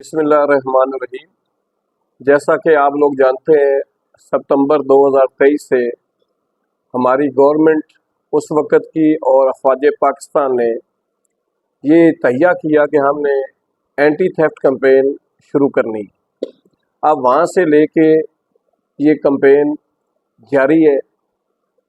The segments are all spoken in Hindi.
बिस्मिल्लाहिर्रहमानिर्रहीम। जैसा कि आप लोग जानते हैं, सितंबर 2023 से हमारी गवर्नमेंट उस वक़्त की और अफवाज पाकिस्तान ने ये तहिया किया कि हमने एंटी थेफ्ट कैंपेन शुरू करनी। अब वहाँ से लेके ये कैंपेन जारी है।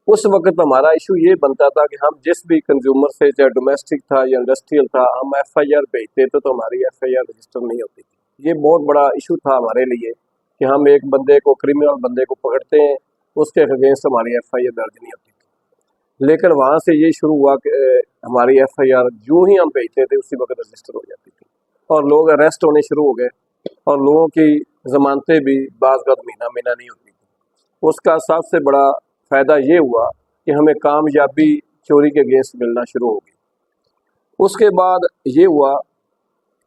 उस वक़्त हमारा इशू ये बनता था कि हम जिस भी कंज्यूमर से, चाहे डोमेस्टिक था या इंडस्ट्रियल था, हम एफआईआर भेजते थे तो हमारी एफआईआर रजिस्टर नहीं होती थी। ये बहुत बड़ा इशू था हमारे लिए कि हम एक बंदे को, क्रिमिनल बंदे को पकड़ते हैं, उसके अगेंस्ट हमारी एफआईआर दर्ज नहीं होती थी। लेकिन वहाँ से ये शुरू हुआ कि हमारी एफआईआर जो ही हम भेजते थे उसी वक्त रजिस्टर हो जाती थी और लोग अरेस्ट होने शुरू हो गए और लोगों की जमानतें भी बाज़ महीना महीना नहीं होती थी। उसका सबसे बड़ा फ़ायदा ये हुआ कि हमें कामयाबी चोरी के अगेंस्ट मिलना शुरू हो गई। उसके बाद ये हुआ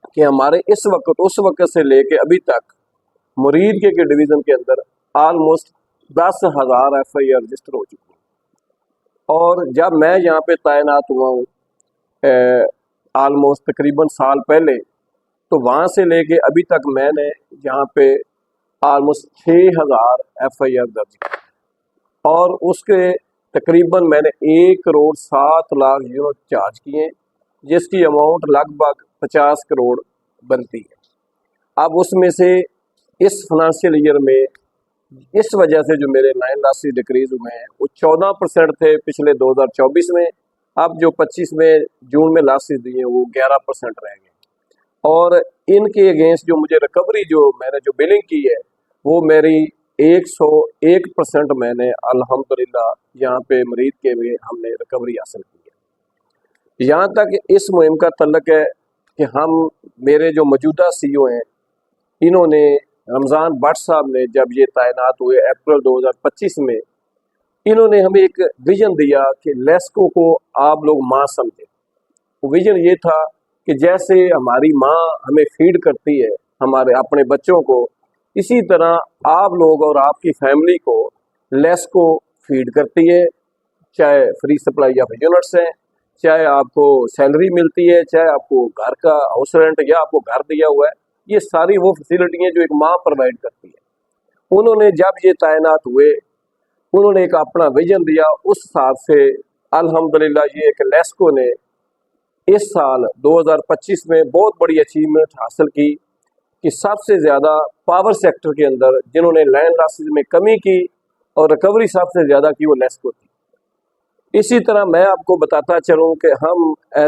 कि हमारे इस वक्त, उस वक्त से लेके अभी तक मुरीद के डिवीज़न के अंदर आलमोस्ट 10,000 एफआईआर रजिस्टर हो चुकी है। और जब मैं यहाँ पे तैनात हुआ हूँ आलमोस्ट तकरीबन साल पहले, तो वहाँ से लेके अभी तक मैंने यहाँ पे आलमोस्ट 6,000 एफआईआर दर्ज की और उसके तकरीबन मैंने 1,07,00,000 यूनिट चार्ज किए, जिसकी अमाउंट लगभग 50 करोड़ बनती है। अब उसमें से इस फाइनेंशियल ईयर में इस वजह से जो मेरे 9 लाख डिक्रीज हुए हैं वो 14% थे पिछले 2024 में। अब जो 25 में जून में लास्ट दिए वो 11% रह गए और इनके अगेंस्ट जो मुझे रिकवरी, जो मैंने जो बिलिंग की है, वो मेरी 101% मैंने अल्हम्दुलिल्लाह यहाँ पे मरीद के लिए हमने रिकवरी हासिल की है। यहाँ तक इस मुहिम का तल्लक है कि हम, मेरे जो मौजूदा सीईओ हैं, इन्होंने, रमज़ान भट्ट साहब ने जब ये तैनात हुए अप्रैल 2025 में, इन्होंने हमें एक विजन दिया कि लेस्को को आप लोग माँ समझें। वो विजन ये था कि जैसे हमारी माँ हमें फीड करती है हमारे अपने बच्चों को, इसी तरह आप लोग और आपकी फैमिली को लेस्को फीड करती है, चाहे फ्री सप्लाई ऑफ यूनिट्स हैं, चाहे आपको सैलरी मिलती है, चाहे आपको घर का हाउस रेंट या आपको घर दिया हुआ है, ये सारी वो फैसिलिटी हैं जो एक माँ प्रोवाइड करती है। उन्होंने जब ये तैनात हुए, उन्होंने एक अपना विजन दिया, उस हिसाब से अल्हम्दुलिल्लाह ये एक लेस्को ने इस साल 2025 में बहुत बड़ी अचीवमेंट हासिल की कि सबसे ज़्यादा पावर सेक्टर के अंदर जिन्होंने लैंड लॉसेज में कमी की और रिकवरी सबसे ज़्यादा की वो लेस्को थी। इसी तरह मैं आपको बताता चलूँ कि हम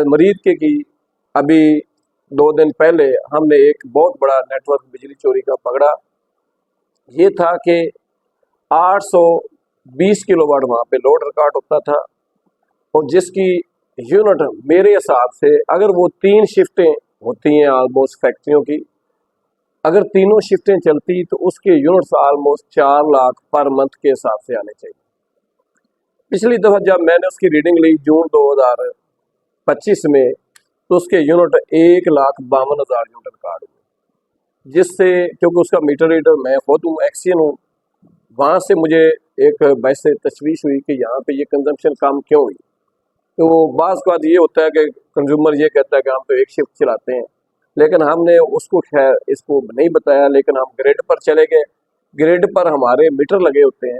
मरीद के की अभी 2 दिन पहले हमने एक बहुत बड़ा नेटवर्क बिजली चोरी का पकड़ा। ये था कि 820 किलोवाट वहाँ पे लोड रिकॉर्ड होता था और जिसकी यूनिट मेरे हिसाब से, अगर वो 3 शिफ्टें होती हैं ऑलमोस्ट फैक्ट्रियों की, अगर तीनों शिफ्टें चलती तो उसके units almost 4 lakh per month के हिसाब से आने चाहिए। पिछली दफ़ा जब मैंने उसकी रीडिंग ली जून 2025 में, तो उसके यूनिट 1,52,000 यूनिट रिकॉर्ड हुए, जिससे, क्योंकि उसका मीटर रीडर मैं खुद हूँ, एक्सियन हूँ, वहाँ से मुझे एक वैसे तशवीश हुई कि यहाँ पे ये कंजम्पशन कम क्यों हुई। तो बाज़ बात ये होता है कि कंज्यूमर ये कहता है कि हम तो एक शिफ्ट चलाते हैं, लेकिन हमने उसको खैर इसको नहीं बताया, लेकिन हम ग्रिड पर चले गए। ग्रिड पर हमारे मीटर लगे होते हैं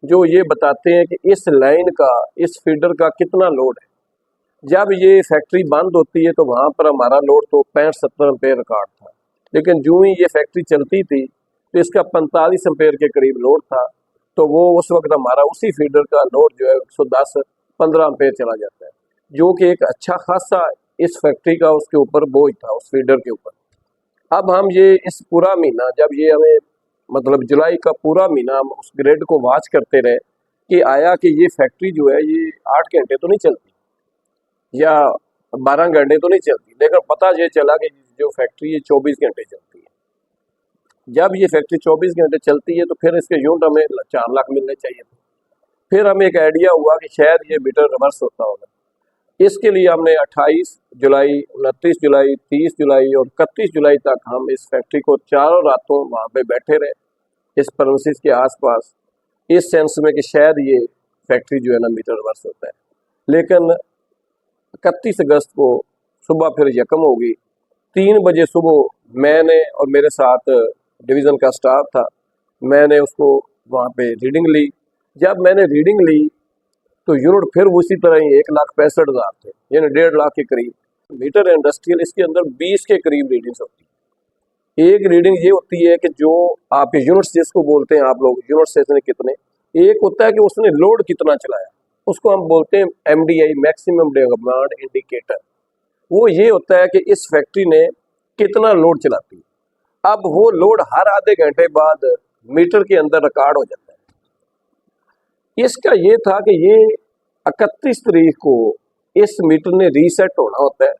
जो ये बताते हैं कि इस लाइन का, इस फीडर का कितना लोड है। जब ये फैक्ट्री बंद होती है तो वहाँ पर हमारा लोड तो 65-70 एम्पेयर रिकॉर्ड था, लेकिन जो ही ये फैक्ट्री चलती थी तो इसका 45 एम्पेयर के करीब लोड था। तो वो उस वक्त हमारा उसी फीडर का लोड जो है 110-15 एम्पेयर चला जाता है, जो कि एक अच्छा खासा इस फैक्ट्री का उसके ऊपर बोझ था, उस फीडर के ऊपर। अब हम ये इस पूरा महीना, जब ये हमें, मतलब जुलाई का पूरा महीना हम उस ग्रिड को वॉच करते रहे कि आया कि ये फैक्ट्री जो है ये 8 घंटे तो नहीं चलती या 12 घंटे तो नहीं चलती, लेकिन पता ये चला कि जो फैक्ट्री ये 24 घंटे चलती है। जब ये फैक्ट्री 24 घंटे चलती है तो फिर इसके यूनिट हमें 4 लाख मिलने चाहिए थे। फिर हमें एक आइडिया हुआ कि शायद ये मीटर रिवर्स होता होगा। इसके लिए हमने 28 जुलाई, 29 जुलाई, 30 जुलाई और 31 जुलाई तक हम इस फैक्ट्री को चारों रातों वहाँ पे बैठे रहे, इस प्रेमिसेस के आसपास, इस सेंस में कि शायद ये फैक्ट्री जो है ना मीटर रिवर्स होता है। लेकिन 31 अगस्त को सुबह फिर यकम होगी 3 बजे सुबह मैंने और मेरे साथ डिवीज़न का स्टाफ था, मैंने उसको वहाँ पे रीडिंग ली। जब मैंने रीडिंग ली तो यूनिट फिर उसी तरह ही 1,65,000 थे, यानी 1.5 लाख के करीब। मीटर इंडस्ट्रियल इसके अंदर 20 के करीब रीडिंग्स होती है। एक रीडिंग ये होती है कि जो आपके यूनिट्स जिसको बोलते हैं आप लोग, यूनिट से इसने कितने, एक होता है कि उसने लोड कितना चलाया, उसको हम बोलते हैं MDI, मैक्सिमम डिमांड इंडिकेटर। वो ये होता है कि इस फैक्ट्री ने कितना लोड चलाती है। अब वो लोड हर आधे घंटे बाद मीटर के अंदर रिकॉर्ड हो जाता है। इसका ये था कि ये 31 तारीख को इस मीटर ने रीसेट होना होता है।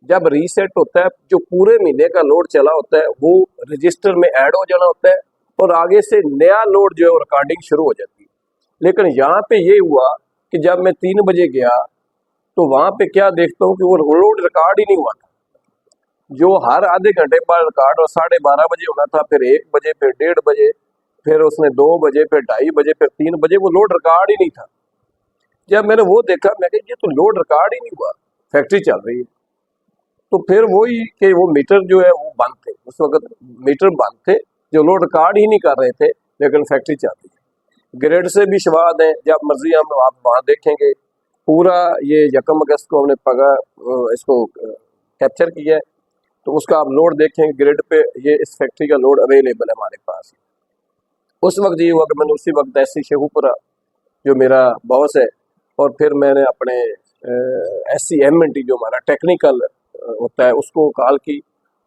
जब रीसेट होता है, जो पूरे महीने का लोड चला होता है वो रजिस्टर में ऐड हो जाना होता है और आगे से नया लोड जो है रिकॉर्डिंग शुरू हो जाती है। लेकिन यहाँ पे ये हुआ कि जब मैं 3 बजे गया तो वहाँ पे क्या देखता हूँ कि वो लोड रिकॉर्ड ही नहीं हुआ था। जो हर आधे घंटे बाद रिकॉर्ड और 12:30 बजे होना था, फिर 1 बजे, फिर 1:30 बजे, फिर उसने 2 बजे, फिर 2:30 बजे, फिर 3 बजे, वो लोड रिकॉर्ड ही नहीं था। जब मैंने वो देखा, मैं कहा ये तो लोड रिकॉर्ड ही नहीं हुआ, फैक्ट्री चल रही है। तो फिर वही कि वो मीटर जो है वो बंद थे, उस वक्त मीटर बंद थे जो लोड रिकॉर्ड ही नहीं कर रहे थे, लेकिन फैक्ट्री चल रही है। ग्रेड से भी शवाद है, जब मर्जी हम आप वहाँ देखेंगे। पूरा ये 1 अगस्त को हमने इसको कैप्चर किया है, तो उसका आप लोड देखेंगे ग्रिड पे, ये इस फैक्ट्री का लोड अवेलेबल है हमारे पास। उस वक्त ये हुआ कि मैंने उसी वक्त ऐसी शेखुपुरा जो मेरा बॉस है, और फिर मैंने अपने SCMNT जो हमारा टेक्निकल होता है उसको कॉल की।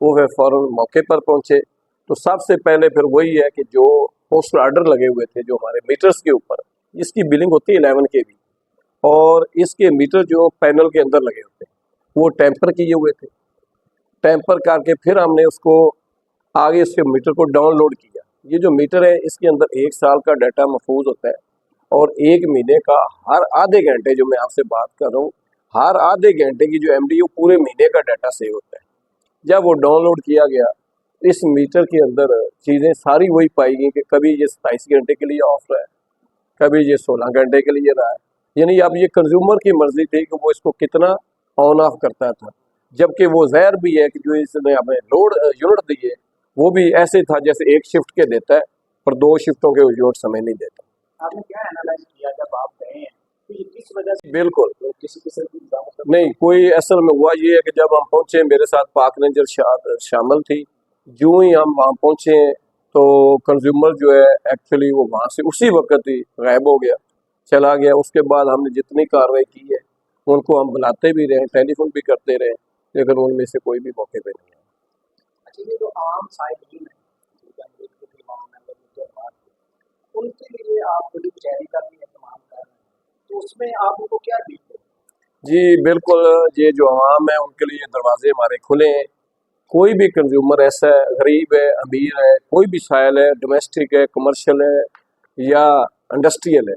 वो वे फ़ौरन मौके पर पहुंचे। तो सबसे पहले फिर वही है कि जो पोस्टल आर्डर लगे हुए थे जो हमारे मीटर्स के ऊपर, इसकी बिलिंग होती है 11 kV, और इसके मीटर जो पैनल के अंदर लगे होते हैं वो टेम्पर किए हुए थे। टेम्पर करके फिर हमने उसको आगे इसके मीटर को डाउनलोड किया। ये जो मीटर है इसके अंदर 1 साल का डाटा महफूज होता है, और 1 महीने का हर आधे घंटे, जो मैं आपसे बात कर रहा हूँ, हर आधे घंटे की जो MDU पूरे महीने का डाटा सेव होता है। जब वो डाउनलोड किया गया, इस मीटर के अंदर चीज़ें सारी वही पाई गई कि कभी ये 27 घंटे के लिए ऑफ रहा है, कभी ये 16 घंटे के लिए रहा है। यानी अब ये कंज्यूमर की मर्जी थी कि वो इसको कितना ऑन ऑफ करता था। जबकि वो ज़ाहिर भी है कि जो इसने हमें लोड यूनिट दिए वो भी ऐसे था जैसे एक शिफ्ट के देता है, पर 2 शिफ्टों के यूनिट समय नहीं देता। आपने क्या एनालाइज किया जब आप गए हैं, तो ये किस वजह से? बिल्कुल किसी किस्म की मतलब नहीं, कोई असल में हुआ ये है कि जब हम पहुंचे, मेरे साथ पाक रेंजर शामिल थी। जो ही हम वहाँ पहुंचे तो कंज्यूमर जो है एक्चुअली वो वहाँ से उसी वक्त ही गायब हो गया, चला गया। उसके बाद हमने जितनी कार्रवाई की है उनको हम बुलाते भी रहे, टेलीफोन भी करते रहे, लेकिन उनमें से कोई भी मौके पे नहीं है। अच्छा, ये जो आम साइकिल है, उनके लिए आप खुद चेहरे का भी इस्तेमाल कर रहे हैं, तो उसमें आप उनको क्या देते हैं? जी बिल्कुल, ये जो आवाम है उनके लिए दरवाजे हमारे खुले हैं। कोई भी कंज्यूमर ऐसा है, गरीब है, अमीर है, कोई भी साइल है, डोमेस्टिक है, कमर्शियल है या इंडस्ट्रियल है,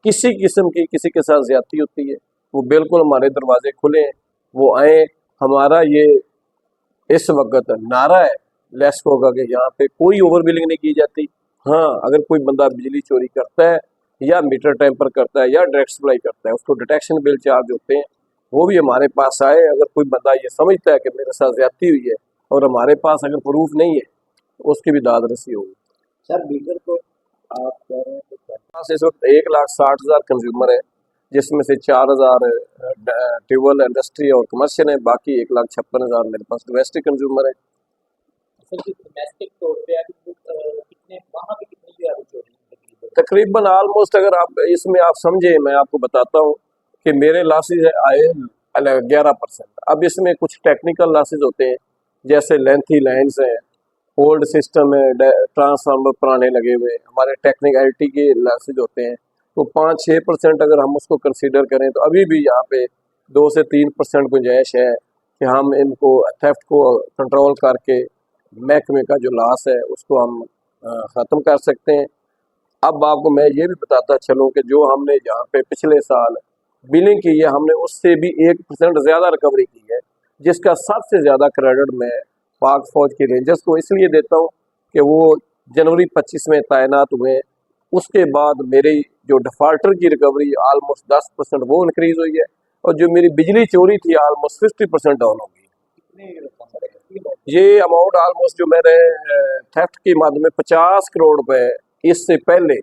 किसी किस्म की किसी के साथ ज्यादती होती है, वो बिल्कुल हमारे दरवाजे खुले हैं, वो आए। हमारा ये इस वक्त नारा है लेस्को का कि यहाँ पे कोई ओवर बिलिंग नहीं की जाती। हाँ, अगर कोई बंदा बिजली चोरी करता है या मीटर टेम्पर करता है या डायरेक्ट सप्लाई करता है, उसको डिटेक्शन बिल चार्ज होते हैं, वो भी हमारे पास आए। अगर कोई बंदा ये समझता है कि मेरे साथ ज्यादती हुई है और हमारे पास अगर प्रूफ नहीं है, तो उसकी भी दाद रसी होगी। सर, मीटर को आप कह रहे हैं कि पास इस वक्त 1,60,000 कंज्यूमर है, जिसमें से 4,000 ट्यूबवेल इंडस्ट्री और कमर्शियल है, बाकी 1,56,000 मेरे पास डोमेस्टिक कंज्यूमर है। असल में डोमेस्टिक तौर पे अभी कितने वहाँ पे कितनी भी आदत हो रही है? तकरीबन ऑलमोस्ट, अगर आप इसमें आप समझे, मैं आपको बताता हूँ कि मेरे लॉसेज आए 11%। अब इसमें कुछ टेक्निकल लॉसेज होते हैं, जैसे लेंथी लाइन्स हैं, ओल्ड सिस्टम है, ट्रांसफार्मर पुराने लगे हुए, हमारे टेक्निकलिटी के लॉसेज होते हैं। तो 5-6% अगर हम उसको कंसीडर करें तो अभी भी यहाँ पे 2 से 3% गुंजाइश है कि हम इनको थेफ्ट को कंट्रोल करके महकमे का जो लॉस है उसको हम ख़त्म कर सकते हैं। अब आपको मैं ये भी बताता चलूँ कि जो हमने यहाँ पे पिछले साल बिलिंग की है, हमने उससे भी 1% ज़्यादा रिकवरी की है, जिसका सबसे ज़्यादा क्रेडिट मैं पाक फौज के रेंजर्स को इसलिए देता हूँ कि वो जनवरी 25 में तैनात हुए। उसके बाद मेरी जो डिफ़ाल्टर की रिकवरी ऑलमोस्ट 10% वो इंक्रीज़ हुई है, और जो मेरी बिजली चोरी थी ऑलमोस्ट 50% डाउन हो गई। कितनी रकम बढ़ेगा? ये अमाउंट ऑलमोस्ट जो मैंने थेफ्ट के माध्यम में 50 करोड़ रुपए इससे पहले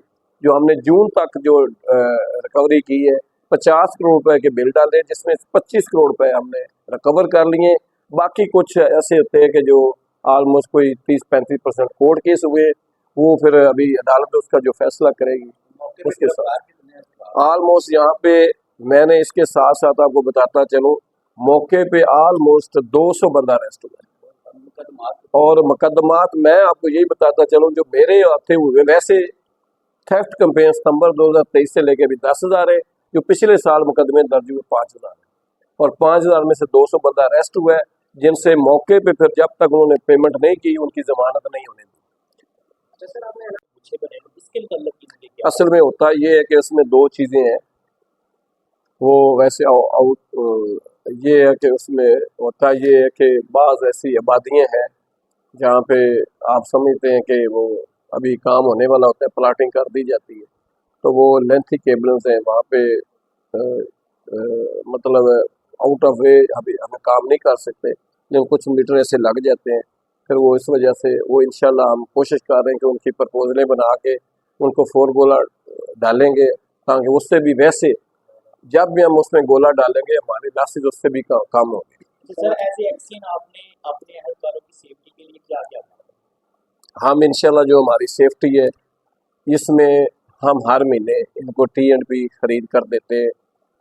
जो हमने जून तक जो रिकवरी की है 50 करोड़ रुपए के बिल डाले जिसमें 25 करोड़ रुपए हमने रिकवर कर लिए। बाकी कुछ ऐसे होते हैं कि जो ऑलमोस्ट कोई 30-35% कोर्ट केस हुए, वो फिर अभी अदालत उसका जो फैसला करेगी उसके साथ। ऑलमोस्ट यहाँ पे मैंने इसके साथ साथ आपको बताता चलूँ, मौके पे ऑलमोस्ट 200 बंदा अरेस्ट हुआ है। और मुकदमात मैं आपको यही बताता चलूँ जो मेरे हाथे हुए, वैसे थेफ्ट कंप्लेन सितंबर 2023 से लेके अभी 10,000 है, जो पिछले साल मुकदमे दर्ज हुए 5,000 है, और 5,000 में से 200 बंदा अरेस्ट हुआ है, जिनसे मौके पे फिर जब तक उन्होंने पेमेंट नहीं की उनकी जमानत नहीं होने दी। असल में होता ये है कि इसमें दो चीज़ें हैं, वो वैसे ये है कि उसमें होता ये है कि बाज़ ऐसी आबादियाँ हैं जहाँ पे आप समझते हैं कि वो अभी काम होने वाला होता है, प्लाटिंग कर दी जाती है, तो वो लेंथी केबल्स हैं वहाँ पे मतलब आउट ऑफ वे अभी हम काम नहीं कर सकते, लेकिन कुछ मीटर ऐसे लग जाते हैं, फिर वो इस वजह से वो इंशाल्लाह हम कोशिश कर रहे हैं कि उनकी प्रपोजलें बना के उनको 4 गोला डालेंगे, ताकि उससे भी वैसे जब भी हम उसमें गोला डालेंगे हमारी लाशेज उससे भी कम होगी। सर एज ए एक्शन आपने अपने एहलकारों की सेफ्टी के लिए क्या क्या किया? हम इंशाल्लाह जो हमारी सेफ्टी है इसमें हम हर महीने इनको TNP खरीद कर देते हैं,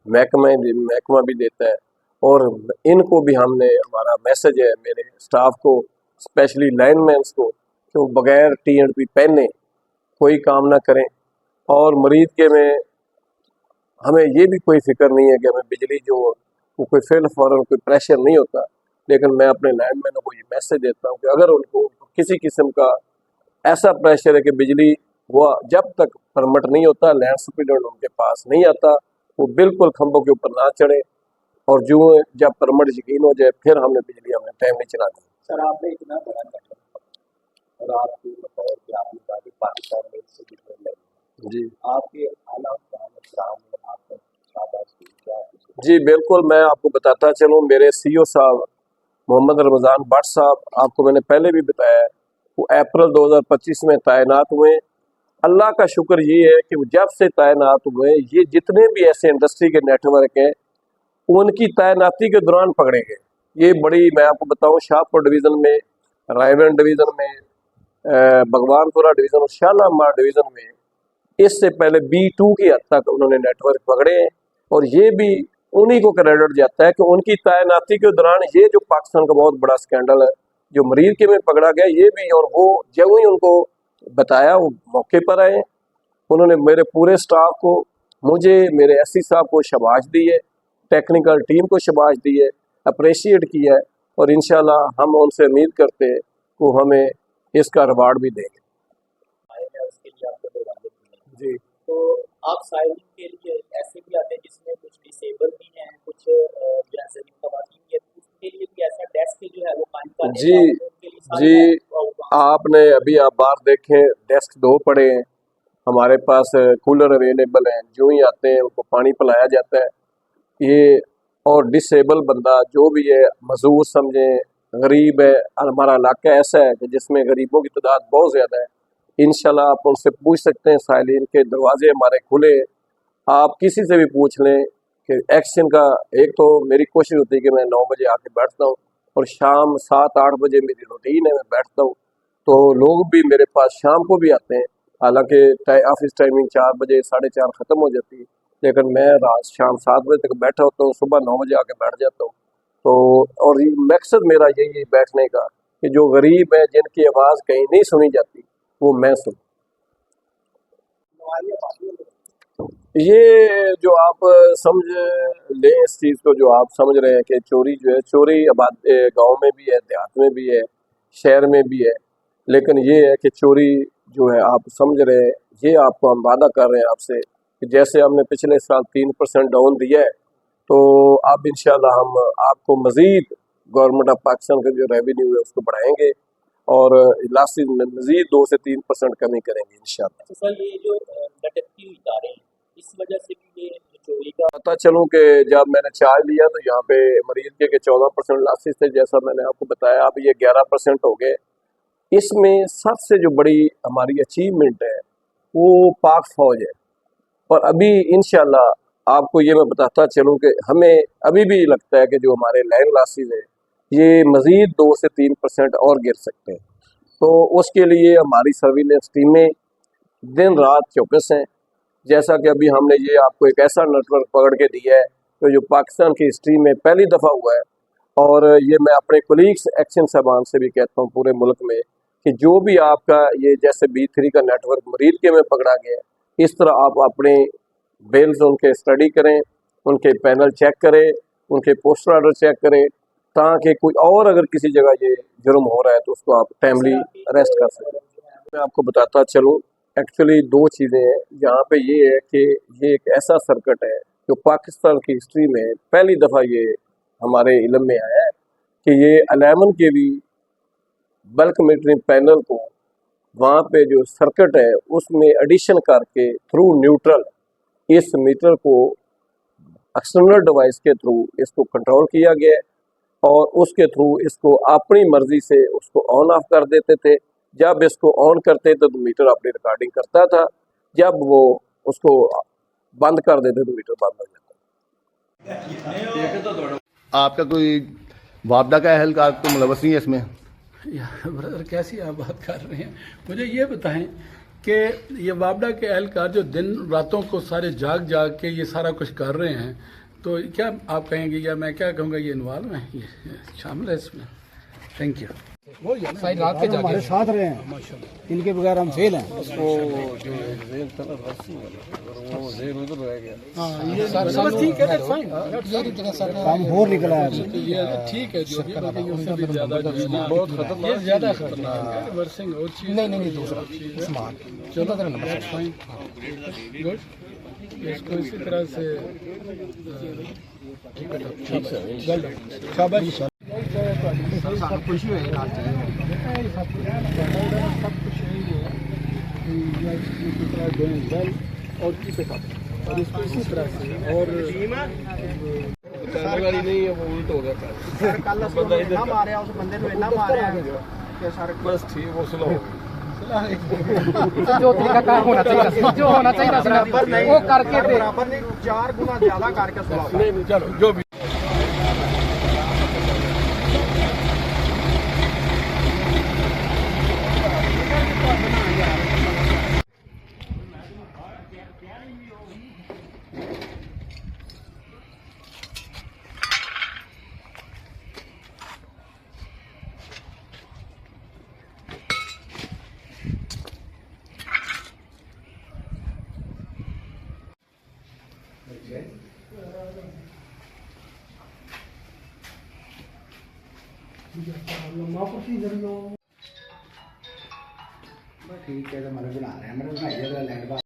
महकमा भी देता है, और इनको भी हमने हमारा मैसेज है मेरे स्टाफ को, स्पेशली लाइनमैन्स को, कि वो बगैर TNP पहने कोई काम ना करें। और मरीज के में हमें ये भी कोई फिक्र नहीं है कि हमें बिजली जो वो कोई फिल फौरन कोई प्रेशर नहीं होता, लेकिन मैं अपने लाइनमैनों को ये मैसेज देता हूँ कि अगर उनको किसी किस्म का ऐसा प्रेशर है कि बिजली वो जब तक परमिट नहीं होता, लैंड सुपरिटेंडेंट उनके पास नहीं आता, वो बिल्कुल खंभों के ऊपर ना चढ़े, और जो जब परमिट यकीन हो जाए फिर हमने बिजली हमें टाइम नहीं चलानी। सर आपने इतना बड़ा कदम और आपको बताया कि आपने काफी पाकिस्तान में इससे कितने लगे जी आपके आला सामने आपका शाबाश क्या जी बिल्कुल, मैं आपको बताता चलूँ, मेरे CEO साहब मोहम्मद रमज़ान भट्ट साहब, आपको मैंने पहले भी बताया है, वो अप्रैल 2025 में तैनात हुए। अल्लाह का शुक्र ये है कि वो जब से तैनात हुए ये जितने भी ऐसे इंडस्ट्री के नेटवर्क हैं उनकी तैनाती के दौरान पकड़े गए। ये बड़ी मैं आपको बताऊं, शाहपुर डिवीज़न में, रायवन डिवीज़न में, भगवानपुरा डिवीज़न और शालामार डिवीज़न में इससे पहले B2 की हद तक उन्होंने नेटवर्क पकड़े हैं, और ये भी उन्हीं को क्रेडिट जाता है कि उनकी तैनाती के दौरान ये जो पाकिस्तान का बहुत बड़ा स्कैंडल है जो मरीज के में पकड़ा गया ये भी, और वो जब ही उनको बताया वो मौके पर आए, उन्होंने मेरे पूरे स्टाफ को, मुझे, मेरे SC साहब को शाबाश दी है, टेक्निकल टीम को शाबाश दी है, अप्रिशिएट किया है, और इंशाल्लाह हम उनसे उम्मीद करते हैं वो हमें इसका रिवार्ड भी देंगे। उसके लिए आपको धन्यवाद जी तो आप साइलिंग के लिए ऐसे भी आते हैं जिसमें कुछ डिसेबल भी हैं, कुछ जैसे खवातीन भी है, उसके लिए भी ऐसा डेस्क जो है वो कायम करने जी का उनके लिए सारी जी आपने अभी आप बाहर देखें डेस्क 2 पड़े हैं, हमारे पास कूलर अवेलेबल हैं, जो ही आते हैं उनको पानी पिलाया जाता है। ये और डिसेबल बंदा जो भी है, मजदूर समझें, गरीब है, हमारा इलाका ऐसा है कि जिसमें गरीबों की तादाद बहुत ज़्यादा है, इंशाल्लाह आप उनसे पूछ सकते हैं, साइलिन के दरवाजे हमारे खुले हैं, आप किसी से भी पूछ लें कि एक्शन का। एक तो मेरी कोशिश होती है कि मैं 9 बजे आके बैठता हूँ, और शाम 7-8 बजे मेरी रूटीन है, मैं बैठता हूँ, तो लोग भी मेरे पास शाम को भी आते हैं, हालांकि ऑफिस टाइमिंग 4 बजे 4:30 ख़त्म हो जाती है, लेकिन मैं रात शाम 7 बजे तक बैठा होता हूँ, सुबह 9 बजे आके बैठ जाता हूँ। तो और ये मकसद मेरा यही है बैठने का कि जो गरीब है जिनकी आवाज़ कहीं नहीं सुनी जाती वो मैं सुनूँ। ये जो आप समझ लें इस चीज़ को, जो आप समझ रहे हैं कि चोरी जो है, चोरी आबाद गाँव में भी है, देहात में भी है, शहर में भी है, लेकिन ये है कि चोरी जो है आप समझ रहे हैं, ये आपको हम वादा कर रहे हैं आपसे कि जैसे हमने पिछले साल 3% डाउन दिया है, तो अब इंशाल्लाह हम आपको मज़ीद गवर्नमेंट ऑफ पाकिस्तान का जो रेवेन्यू है उसको बढ़ाएंगे, और लास्ट में मज़ीद 2 से 3% कमी करेंगे इंशाल्लाह। सर ये जो लटकती हुई तारें इस वजह से भी ये चोरी का पता चलूँ कि जब मैंने चार्ज लिया तो यहाँ पे मरीज के 14% लॉसेस थे, जैसा मैंने आपको बताया, अब ये 11% हो गए। इसमें सबसे जो बड़ी हमारी अचीवमेंट है वो पाक फौज है। और अभी इंशाल्लाह आपको ये मैं बताता चलूँ कि हमें अभी भी लगता है कि जो हमारे लैंड लॉसेस है ये मज़ीद 2 से 3% और गिर सकते हैं। तो उसके लिए हमारी सर्विलेंस टीमें दिन रात चौकस हैं। जैसा कि अभी हमने ये आपको एक ऐसा नेटवर्क पकड़ के दिया है तो जो पाकिस्तान की हिस्ट्री में पहली दफ़ा हुआ है। और ये मैं अपने कोलीग्स एक्शन साहबान से भी कहता हूँ पूरे मुल्क में कि जो भी आपका ये जैसे B3 का नेटवर्क मरीज के में पकड़ा गया, इस तरह आप अपने बिल्स उनके स्टडी करें, उनके पैनल चेक करें, उनके पोस्टर ऑर्डर चेक करें, ताकि कोई और अगर किसी जगह ये जुर्म हो रहा है तो उसको आप टाइमली अरेस्ट कर सकें। मैं आपको बताता चलूँ, एक्चुअली 2 चीज़ें हैं। यहाँ पे ये है कि ये एक ऐसा सर्किट है जो पाकिस्तान की हिस्ट्री में पहली दफ़ा ये हमारे इल्म में आया है कि ये 11 के भी बल्क मीटरिंग पैनल को वहाँ पे जो सर्किट है उसमें एडिशन करके थ्रू न्यूट्रल इस मीटर को एक्सटर्नल डिवाइस के थ्रू इसको कंट्रोल किया गया है और उसके थ्रू इसको अपनी मर्जी से उसको ऑन ऑफ कर देते थे। जब इसको ऑन करते थे तो मीटर अपनी रिकॉर्डिंग करता था, जब वो उसको बंद कर देते तो मीटर बंद हो जाता। आपका कोई वापडा का एहलकार तो मुलवस नहीं है इसमें? यार ब्रदर कैसी आप बात कर रहे हैं, मुझे ये बताएं कि ये वापडा के एहलकार जो दिन रातों को सारे जाग जाग के ये सारा कुछ कर रहे हैं, तो क्या आप कहेंगे या मैं क्या कहूँगा ये इन्वॉल्व है, ये शामिल है इसमें? Thank you. सारी रात के हमारे साथ रहे हैं, इनके बगैर हम फेल हैं। काम और निकला है, ये ठीक है जो भी बाकी उससे भी ज्यादा बहुत खतरनाक, ये ज्यादा खतरनाक है रिवर्सिंग और चीज नहीं दूसरा स्मार्ट चौदह तरह नंबर फाइन गुड। इसको इसी तरह से शाबाश। सब खुशी हुई सब कुछ और कीप इट अप और इसको इसी तरह से और वाली नहीं है, वो उल्ट हो गया सर कल बंदा इतना मारया उस बंदे ने इतना मारया कि सर बस ठीक, वो स्लो हो गया। जो तरीका कार होना चाहिए, जो होना चाहिए वो करके बराबर नहीं 4 गुना ज्यादा करके सुना। नहीं चलो जो भी ठीक है, तो मैंने बना रहे हैं, मैंने बनाई है लैंड बार।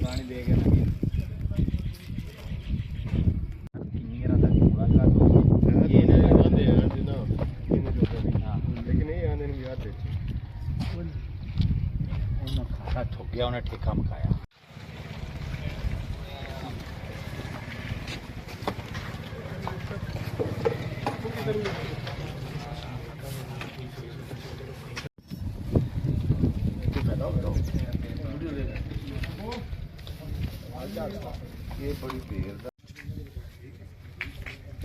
पानी दे गया ठोक गया, उन्हें ठेका मकाया। ये बड़ी देर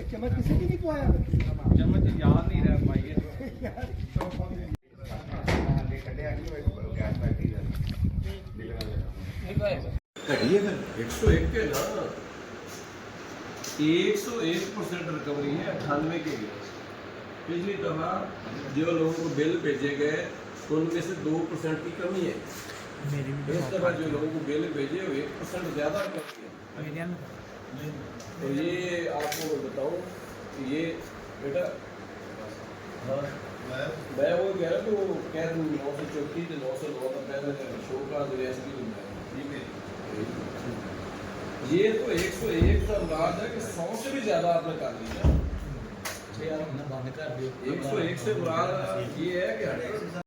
चम्मच किसी की नहीं खुआया, चम्मच याद नहीं रह पाई है। घटिए फिर 101 के ना 101% रिकवरी है 98 के लिए। पिछली दफा जो लोगों को बिल भेजे गए उनमें से 2% की कमी है। इस दफा जो लोगों को बिल भेजे वो 1% ज्यादा कमी है। तो ये आपको मैं बताऊं कि ये बेटा, हाँ मैं वो कह रहा तो कह दूँ 934 से 909 का पहले शो का तो ठीक है। ये तो 101 का मुराद है कि 100 से भी ज्यादा आपने कर लिया। 101 से मुराद ये है कि